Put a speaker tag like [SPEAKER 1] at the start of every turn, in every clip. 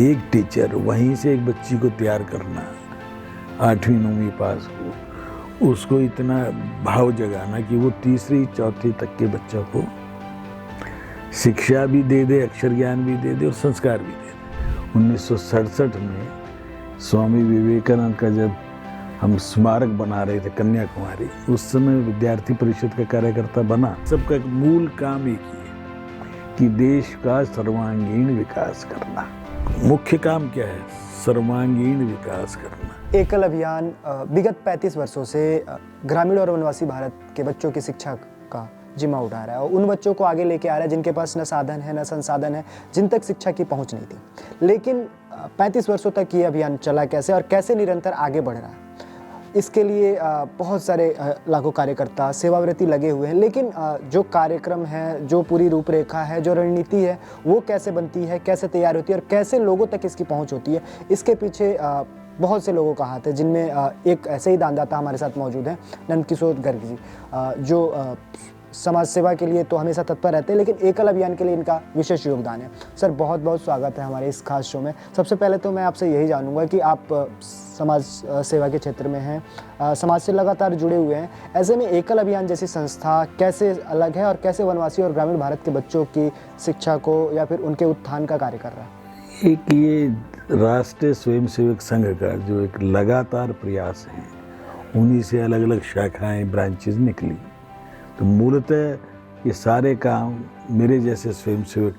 [SPEAKER 1] एक टीचर वहीं से एक बच्ची को तैयार करना, 8वीं 9वीं पास हो, उसको इतना भाव जगाना कि वो 3री 4थी तक के बच्चों को शिक्षा भी दे दे, अक्षर ज्ञान भी दे दे और संस्कार भी दे दे। 1967 में स्वामी विवेकानंद का जब हम स्मारक बना रहे थे कन्याकुमारी, उस समय विद्यार्थी परिषद का कार्यकर्ता बना। सबका मूल काम एक ही है कि देश का सर्वांगीण विकास करना। मुख्य काम क्या है? सर्वांगीण विकास करना।
[SPEAKER 2] एकल अभियान विगत 35 वर्षों से ग्रामीण और वनवासी भारत के बच्चों की शिक्षा का जिम्मा उठा रहा है और उन बच्चों को आगे लेके आ रहा है जिनके पास न साधन है न संसाधन है, जिन तक शिक्षा की पहुंच नहीं थी। लेकिन 35 वर्षों तक ये अभियान चला कैसे और कैसे निरंतर आगे बढ़ रहा है, इसके लिए बहुत सारे लाखों कार्यकर्ता सेवाव्रती लगे हुए हैं। लेकिन जो कार्यक्रम है, जो पूरी रूपरेखा है, जो रणनीति है, वो कैसे बनती है, कैसे तैयार होती है और कैसे लोगों तक इसकी पहुंच होती है, इसके पीछे बहुत से लोगों का हाथ है, जिनमें एक ऐसे ही दानदाता हमारे साथ मौजूद हैं, नंदकिशोर गर्ग जी, जो समाज सेवा के लिए तो हमेशा तत्पर रहते हैं, लेकिन एकल अभियान के लिए इनका विशेष योगदान है। सर, बहुत बहुत स्वागत है हमारे इस खास शो में। सबसे पहले तो मैं आपसे यही जानूंगा कि आप समाज सेवा के क्षेत्र में हैं, समाज से लगातार जुड़े हुए हैं, ऐसे में एकल अभियान जैसी संस्था कैसे अलग है और कैसे वनवासी और ग्रामीण भारत के बच्चों की शिक्षा को या फिर उनके उत्थान का कार्य कर रहा है?
[SPEAKER 1] एक ये राष्ट्रीय स्वयंसेवक संघ का जो एक लगातार प्रयास है, उन्हीं से अलग अलग शाखाएं, ब्रांचेज निकली। तो मूलतः ये सारे काम मेरे जैसे स्वयंसेवक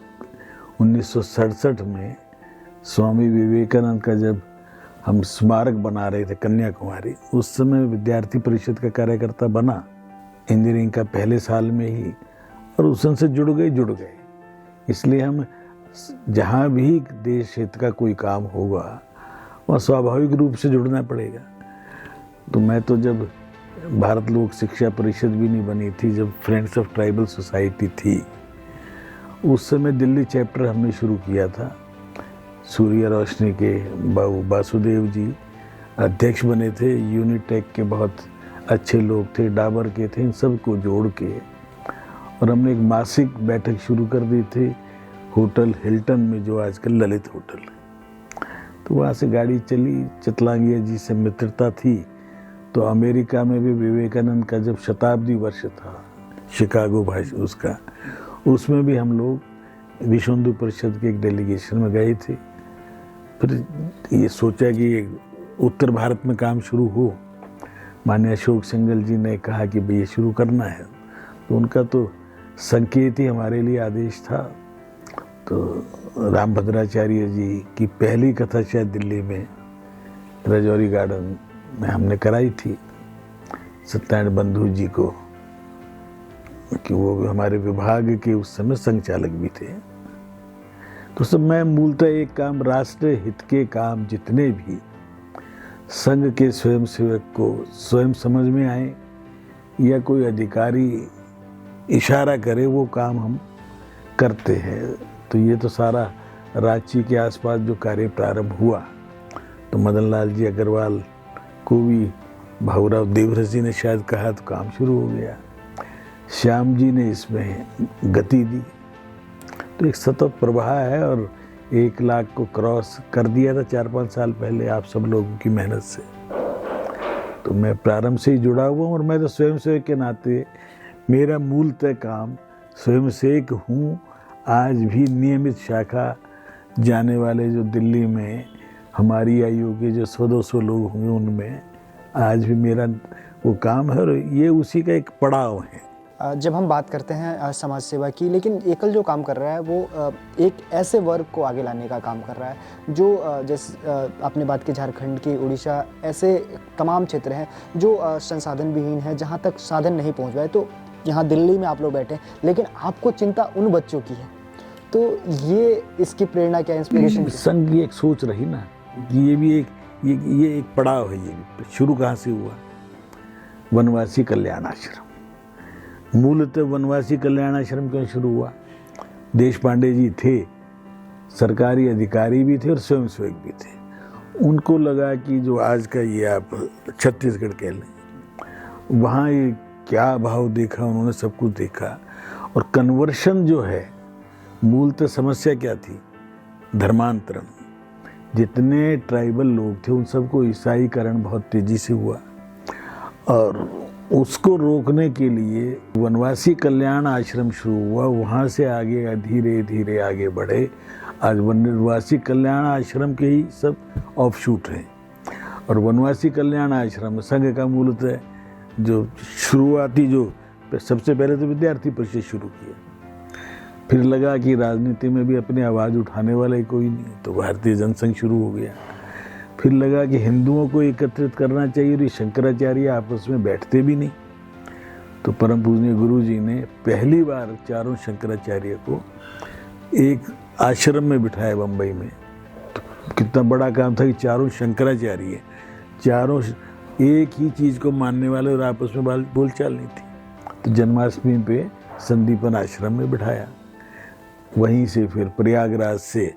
[SPEAKER 1] 1967 में स्वामी विवेकानंद का जब हम स्मारक बना रहे थे कन्याकुमारी, उस समय विद्यार्थी परिषद का कार्यकर्ता बना इंजीनियरिंग का पहले साल में ही, और उस से जुड़ गए। इसलिए हम जहाँ भी देश हित का कोई काम होगा वह स्वाभाविक रूप से जुड़ना पड़ेगा। तो मैं तो जब भारत लोक शिक्षा परिषद भी नहीं बनी थी, जब फ्रेंड्स ऑफ ट्राइबल सोसाइटी थी, उस समय दिल्ली चैप्टर हमने शुरू किया था। सूर्य रोशनी के वासुदेव जी अध्यक्ष बने थे, यूनिटेक के बहुत अच्छे लोग थे, डाबर के थे, इन सबको जोड़ के और हमने एक मासिक बैठक शुरू कर दी थी होटल हिल्टन में, जो आजकल ललित होटल है। तो वहाँ से गाड़ी चली, चितलांगिया जी से मित्रता थी। तो अमेरिका में भी विवेकानंद का जब शताब्दी वर्ष था, शिकागो भाषण उसका, उसमें भी हम लोग विश्व हिंदू परिषद के एक डेलीगेशन में गए थे। फिर ये सोचा कि उत्तर भारत में काम शुरू हो। माननीय अशोक सिंघल जी ने कहा कि भाई ये शुरू करना है, तो उनका तो संकेत ही हमारे लिए आदेश था। तो रामभद्राचार्य जी की पहली कथा शायद दिल्ली में राजौरी गार्डन में हमने कराई थी सत्यनारायण बंधु जी को, कि वो हमारे विभाग के उस समय संचालक भी थे। तो सब मैं मूलतः एक काम, राष्ट्रीय हित के काम जितने भी संघ के स्वयंसेवक को स्वयं समझ में आए या कोई अधिकारी इशारा करे, वो काम हम करते हैं। तो ये तो सारा रांची के आसपास जो कार्य प्रारंभ हुआ, तो मदन लाल जी अग्रवाल को भी भाऊराव देवरस जी ने शायद कहा, तो काम शुरू हो गया। श्याम जी ने इसमें गति दी। तो एक सतत प्रवाह है और 1 लाख को क्रॉस कर दिया था 4-5 साल पहले आप सब लोगों की मेहनत से। तो मैं प्रारंभ से ही जुड़ा हुआ हूँ और मैं तो स्वयंसेवक के नाते मेरा मूलतः काम स्वयंसेवक हूँ। आज भी नियमित शाखा जाने वाले जो दिल्ली में हमारी आयु के जो 100-200 लोग होंगे, उनमें आज भी मेरा वो काम है और ये उसी का एक पड़ाव है।
[SPEAKER 2] जब हम बात करते हैं समाज सेवा की, लेकिन एकल जो काम कर रहा है वो एक ऐसे वर्ग को आगे लाने का काम कर रहा है जो जैसे आपने बात की झारखंड की, उड़ीसा, ऐसे तमाम क्षेत्र हैं जो संसाधन विहीन है, जहाँ तक साधन नहीं पहुँच पाए। तो यहाँ दिल्ली में आप लोग बैठे हैं, लेकिन आपको चिंता उन बच्चों की है। तो ये इसकी प्रेरणा क्या, इंस्पिरेशन?
[SPEAKER 1] संघ की एक सोच रही ना, ये भी एक ये एक पड़ाव है। ये भी शुरू कहाँ से हुआ? वनवासी कल्याण आश्रम। मूलतः वनवासी कल्याण आश्रम क्यों शुरू हुआ? देश पांडे जी थे, सरकारी अधिकारी भी थे और स्वयंसेवक भी थे। उनको लगा कि जो आज का ये आप छत्तीसगढ़ कह लें, वहाँ ये क्या भाव देखा उन्होंने, सब कुछ देखा। और कन्वर्शन जो है, मूलतः समस्या क्या थी? धर्मांतरण। जितने ट्राइबल लोग थे उन सबको ईसाईकरण बहुत तेजी से हुआ, और उसको रोकने के लिए वनवासी कल्याण आश्रम शुरू हुआ। वहाँ से आगे धीरे धीरे आगे बढ़े। आज वनवासी कल्याण आश्रम के ही सब ऑफशूट हैं। और वनवासी कल्याण आश्रम संघ का मूलतः जो शुरुआती जो सबसे पहले तो विद्यार्थी परिषद शुरू किया, फिर लगा कि राजनीति में भी अपनी आवाज़ उठाने वाला ही कोई नहीं, तो भारतीय जनसंघ शुरू हो गया। फिर लगा कि हिंदुओं को एकत्रित करना चाहिए, और ये शंकराचार्य आपस में बैठते भी नहीं, तो परम पूजनीय गुरु जी ने पहली बार चारों शंकराचार्य को एक आश्रम में बिठाया बम्बई में। तो कितना बड़ा काम था कि चारों शंकराचार्य, चारों एक ही चीज़ को मानने वाले, और आपस में बोलचाल नहीं थी। तो जन्माष्टमी पे संदीपन आश्रम में बिठाया। वहीं से फिर प्रयागराज से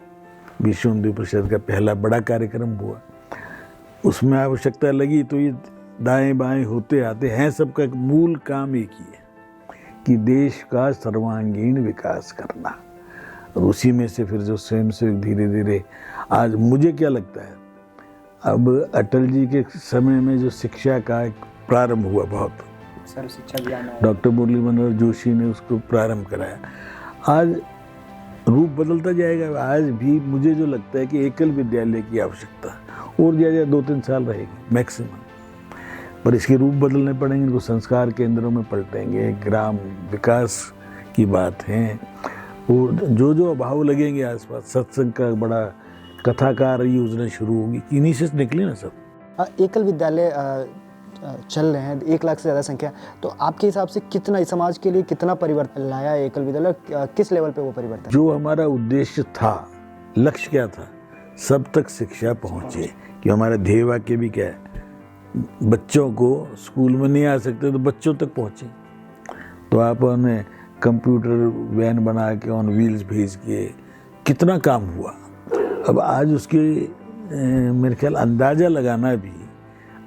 [SPEAKER 1] विश्व हिंदू परिषद का पहला बड़ा कार्यक्रम हुआ। उसमें आवश्यकता लगी तो ये दाएं बाएं होते आते हैं, सबका मूल काम एक ही है कि देश का सर्वांगीण विकास करना। और उसी में से फिर जो स्वयंसेवक धीरे धीरे, आज मुझे क्या लगता है, अब अटल जी के समय में जो शिक्षा का एक प्रारंभ हुआ, बहुत
[SPEAKER 2] सर्व शिक्षा अभियान,
[SPEAKER 1] डॉक्टर मुरली मनोहर जोशी ने उसको प्रारंभ कराया। आज रूप बदलता जाएगा। आज भी मुझे जो लगता है कि एकल विद्यालय की आवश्यकता और ज़्यादा 2-3 साल रहेगी मैक्सिमम, पर इसके रूप बदलने पड़ेंगे। इनको संस्कार केंद्रों में पलटेंगे, ग्राम विकास की बात है, और जो जो अभाव लगेंगे आसपास, सत्संग का बड़ा कथाकार योजना शुरू होगी, इन्हीं से निकले ना सब।
[SPEAKER 2] एकल विद्यालय चल रहे हैं, 1 लाख से ज़्यादा संख्या, तो आपके हिसाब से कितना इस समाज के लिए कितना परिवर्तन लाया एकल विद्यालय, किस लेवल पे वो परिवर्तन?
[SPEAKER 1] जो हमारा उद्देश्य था, लक्ष्य क्या था, सब तक शिक्षा पहुँचे, कि हमारा ध्येय वाक्य भी क्या है, बच्चों को स्कूल में नहीं आ सकते तो बच्चों तक पहुँचे। तो आप उन्हें कंप्यूटर वैन बना के ऑन व्हील्स भेज के कितना काम हुआ। अब आज उसके मेरे ख्याल अंदाज़ा लगाना भी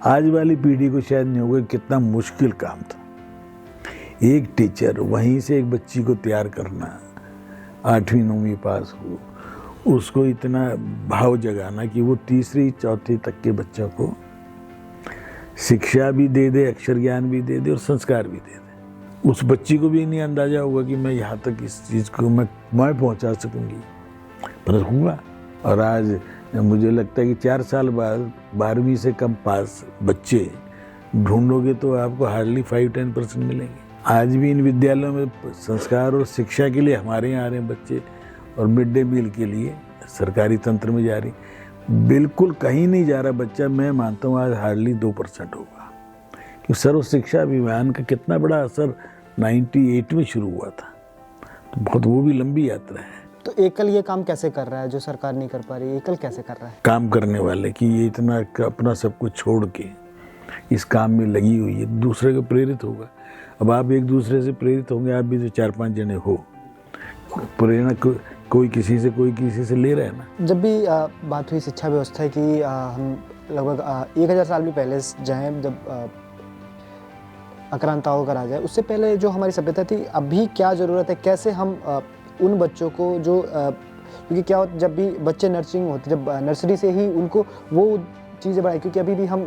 [SPEAKER 1] आज वाली पीढ़ी को शायद नहीं होगा, कितना मुश्किल काम था। एक टीचर वहीं से एक बच्ची को तैयार करना, 8वीं 9वीं पास हो, उसको इतना भाव जगाना कि वो 3री 4थी तक के बच्चों को शिक्षा भी दे दे, अक्षर ज्ञान भी दे दे और संस्कार भी दे दे। उस बच्ची को भी नहीं अंदाजा होगा कि मैं यहाँ तक इस चीज़ को मैं पहुँचा सकूँगी, पर हुआ। और आज मुझे लगता है कि 4 साल बाद 12वीं से कम पास बच्चे ढूंढोगे तो आपको हार्डली 5-10% मिलेंगे। आज भी इन विद्यालयों में संस्कार और शिक्षा के लिए हमारे यहाँ आ रहे हैं बच्चे, और मिड डे मील के लिए सरकारी तंत्र में जा रही, बिल्कुल कहीं नहीं जा रहा बच्चा। मैं मानता हूँ आज हार्डली 2% होगा, कि सर्व शिक्षा अभियान का कितना बड़ा असर 98 में शुरू हुआ था, तो बहुत वो भी लंबी यात्रा है।
[SPEAKER 2] तो एकल ये काम कैसे कर रहा है जो सरकार नहीं कर पा रही, एकल कैसे कर रहा है?
[SPEAKER 1] काम करने वाले कि ये इतना अपना सब कुछ छोड़ के इस काम में लगी हुई है, दूसरे को प्रेरित होगा। अब आप एक दूसरे से प्रेरित होंगे, आप भी जो 4-5 जने हो, प्रेरणा कोई किसी से ले रहा है ना।
[SPEAKER 2] जब भी बात हुई शिक्षा व्यवस्था की, हम लगभग 1000 साल भी पहले जाएं, जब आक्रांताओं का राज है, उससे पहले जो हमारी सभ्यता थी, अभी क्या ज़रूरत है, कैसे हम उन बच्चों को जो क्योंकि क्या होता, जब भी बच्चे नर्सरिंग होते, जब नर्सरी से ही उनको वो चीज़ें बढ़ाई, क्योंकि अभी भी हम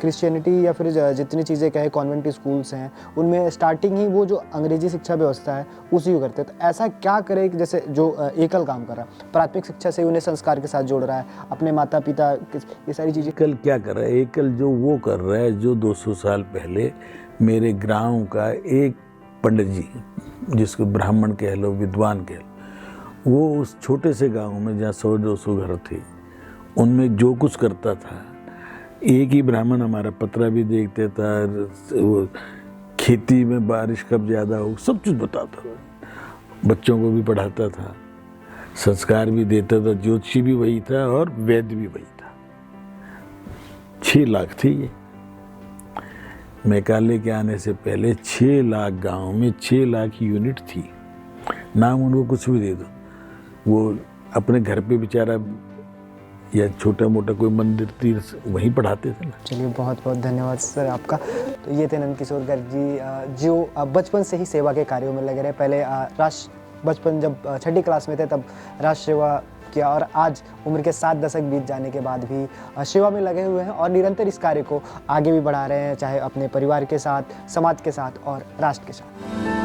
[SPEAKER 2] क्रिश्चियनिटी या फिर जितनी चीज़ें कहे कॉन्वेंट स्कूल्स हैं, उनमें स्टार्टिंग ही वो जो अंग्रेजी शिक्षा व्यवस्था है उसी को करते हैं। तो ऐसा क्या करे कि जैसे जो एकल काम कर रहा है, प्राथमिक शिक्षा से उन्हें संस्कार के साथ जोड़ रहा है, अपने माता पिता, ये सारी चीज़ें।
[SPEAKER 1] एकल क्या कर रहा है? एकल जो वो कर रहा है जो 200 साल पहले मेरे गाँव का एक पंडित जी, जिसको ब्राह्मण कह लो, विद्वान कह लो, वो उस छोटे से गांव में जहाँ 100-200 घर थे, उनमें जो कुछ करता था, एक ही ब्राह्मण हमारा पतरा भी देखता था, वो खेती में बारिश कब ज़्यादा हो, सब कुछ बताता था, बच्चों को भी पढ़ाता था, संस्कार भी देता था, ज्योतिषी भी वही था और वैद्य भी वही था। 6 लाख थे ये। मैकाले के आने से पहले 6 लाख गांव में 6 लाख यूनिट थी। नाम उनको कुछ भी दे दो, वो अपने घर पे बेचारा या छोटा मोटा कोई मंदिर तीर्थ वहीं पढ़ाते थे ना।
[SPEAKER 2] चलिए, बहुत बहुत धन्यवाद सर आपका। तो ये थे नंदकिशोर गर्ग जी, जो बचपन से ही सेवा के कार्यों में लगे रहे। पहले बचपन जब 6ठी क्लास में थे तब राष्ट्र सेवा किया और आज उम्र के 7 दशक बीत जाने के बाद भी सेवा में लगे हुए हैं और निरंतर इस कार्य को आगे भी बढ़ा रहे हैं, चाहे अपने परिवार के साथ, समाज के साथ और राष्ट्र के साथ।